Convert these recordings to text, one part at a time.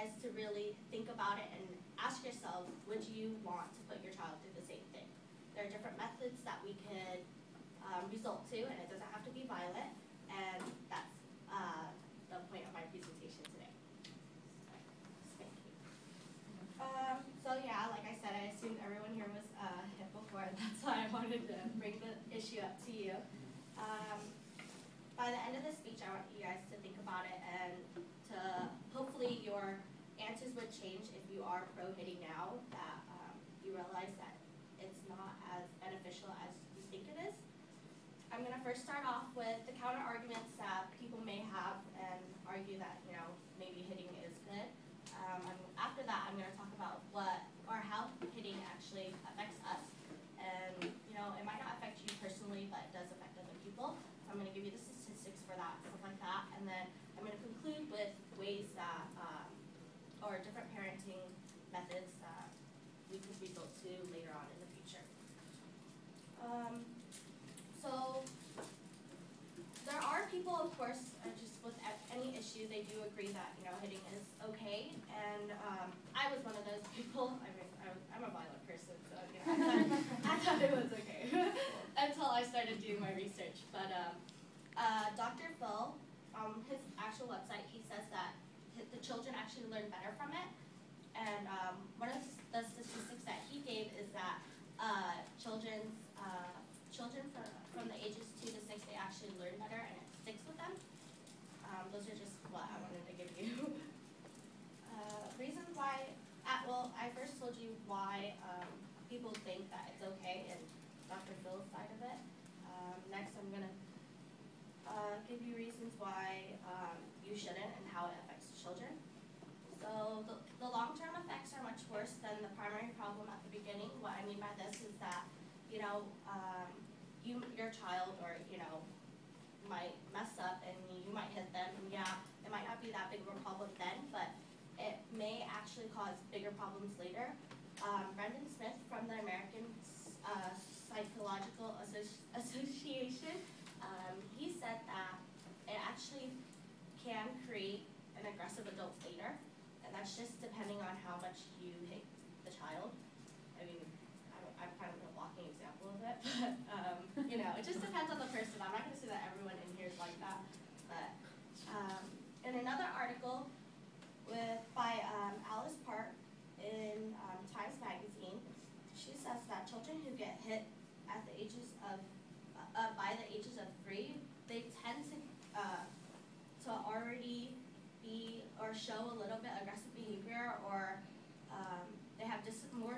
guys to really think about it and ask yourselves, would you want to put your child through the same thing? There are different methods that we could result to, and it doesn't have to be violent, and that's the point of my presentation today. Thank you. So yeah, like I said, I assumed everyone here was hip before, and that's why I wanted to bring the issue up to you. By the end of the speech, I want you guys to think about it, and to hopefully your answers would change if you are pro-hitting now, that you realize that it's not as beneficial as you think it is. I'm going to first start off with the counter arguments that people may have and argue that, you know, maybe hitting is good. After that, I'm going to talk about what or how hitting actually affects us. And, you know, it might not affect you personally, but it does affect other people. So I'm going to give you the statistics for that, stuff like that. And then I'm going to conclude with ways that, or different parenting methods that we could resort to later on in the future. So there are people, of course, just with any issue, they do agree that, you know, hitting is okay. And I was one of those people. I mean, I'm a violent person, so you know, I thought it was okay until I started doing my research. But Dr. Phil, on his actual website, he says that the children actually learn better from it. And one of the statistics that he gave is that children from the ages 2 to 6, they actually learn better and it sticks with them. Those are just what I wanted to give you. Reasons why, well, I first told you why people think that it's okay and Dr. Phil's side of it. Next, I'm going to give you reasons why you shouldn't and how it affects children. So the long-term effects are much worse than the primary problem at the beginning. What I mean by this is that, you know, your child or, you know, might mess up and you might hit them, and yeah, it might not be that big of a problem then, but it may actually cause bigger problems later. Brendan Smith from the American Psychological Association, he said that it actually can create an aggressive adult later, and that's just depending on how much you hit the child. I mean, I'm kind of a walking example of it, but you know, it just depends on the person. I'm not going to say that everyone in here is like that, but in another article by Alice Park in Times Magazine, she says that children who get hit at the ages of by the ages of 3, they tend to already be or show a little bit aggressive behavior, or they have more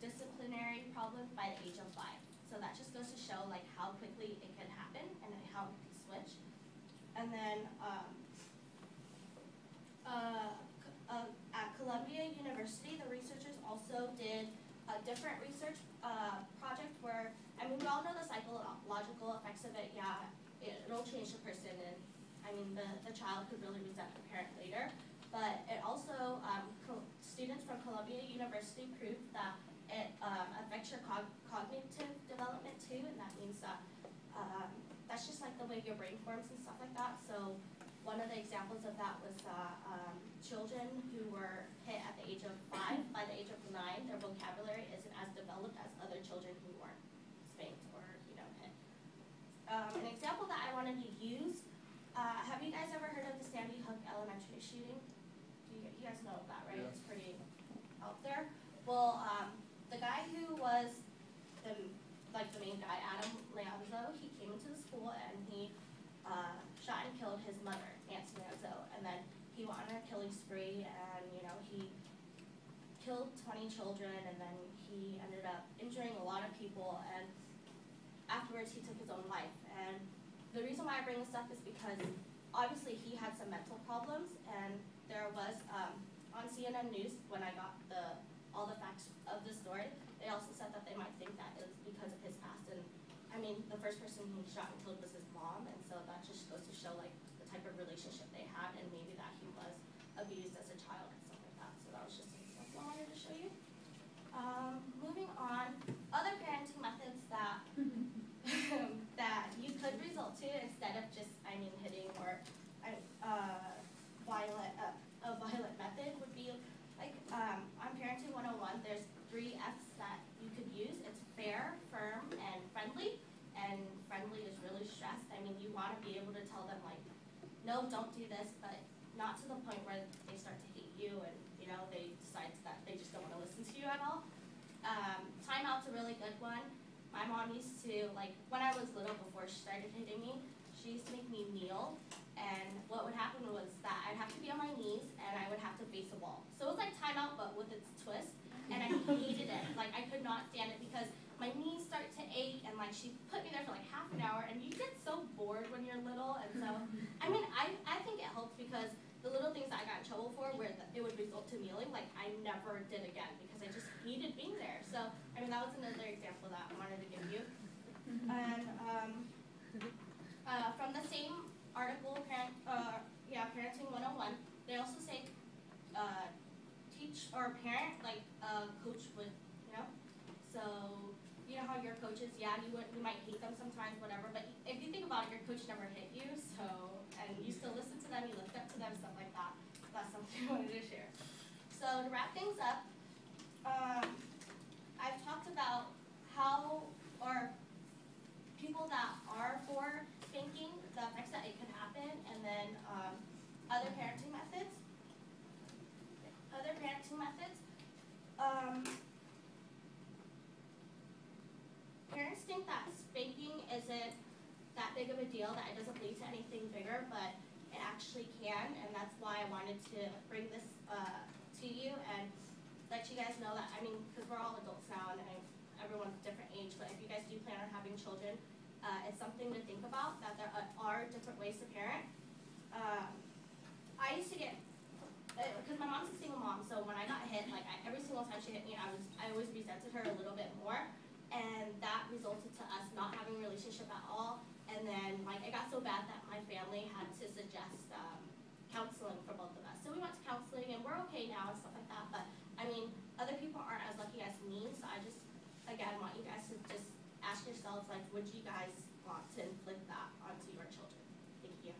disciplinary problems by the age of 5. So that just goes to show like how quickly it can happen and how it can switch. And then at Columbia University, the researchers also did a different research project where, I mean, we all know the psychological effects of it. Yeah, it'll change the person, and I mean, the child could really resent the parent later. But it also, students from Columbia University proved that it affects your cognitive development too, and that means that that's just like the way your brain forms and stuff like that. So one of the examples of that was children who were hit at the age of 5, by the age of 9, their vocabulary isn't as developed as other children who weren't spanked or, you know, hit. An example that I wanted to use, have you guys ever heard of the Sandy Hook Elementary shooting? You guys know of that, right? Yeah. It's pretty out there. Well, the guy who was the main guy, Adam Lanzo, he came into the school and he shot and killed his mother, Nancy Lanzo, and then he went on a killing spree, and you know, he killed 20 children, and then he ended up injuring a lot of people, and afterwards he took his own life. And the reason why I bring this up is because obviously he had some mental problems, and there was on CNN News, when I got all the facts of the story, they also said that they might think that it was because of his past. And I mean, the first person he shot and killed was his mom, and so that just goes to show like the type of relationship they had, and maybe that he was abused as a child and stuff like that. So that was just something I wanted to show you. Moving on, other parenting methods that that you could result to instead of just, I mean, hitting or a violent method no, don't do this, but not to the point where they start to hate you and, you know, they decide that they just don't want to listen to you at all. Timeout's a really good one. My mom used to, like, when I was little before she started hitting me, she used to make me kneel, and what would happen was that I'd have to be on my knees and I would have to face a wall. So it was like timeout but with its twist, and I hated it. Like, I could not stand it because my knees start to ache, and like she put me there for like half an hour, and you get so bored when you're little, and so, I mean, I think it helped because the little things that I got in trouble for where it would result to kneeling, like I never did again because I just hated being there. So, I mean, that was another example that I wanted to give you. And from the same article, Parenting 101, they also say teach or parent like a coach would, you know? So, you know how your coaches, yeah, you might hate them sometimes, whatever, but if you think about it, your coach never hit you, so, and you still listen to them, you look up to them, stuff like that. That's something I wanted to share. So to wrap things up, I've talked about how, or people that are for spanking, the effects that it could happen, and then other parenting methods. Parents think that spanking isn't that big of a deal, that it doesn't lead to anything bigger, but it actually can, and that's why I wanted to bring this to you and let you guys know that, I mean, because we're all adults now and everyone's different age, but if you guys do plan on having children, it's something to think about, that there are different ways to parent. I used to get, because my mom's a single mom, so when I got hit, like every single time she hit me, I always resented her a little bit more, and that resulted to us not having a relationship at all. And then, like, it got so bad that my family had to suggest counseling for both of us. So we went to counseling, and we're okay now and stuff like that. But I mean, other people aren't as lucky as me, so I just, again, want you guys to just ask yourselves, like, would you guys want to inflict that onto your children? Thank you.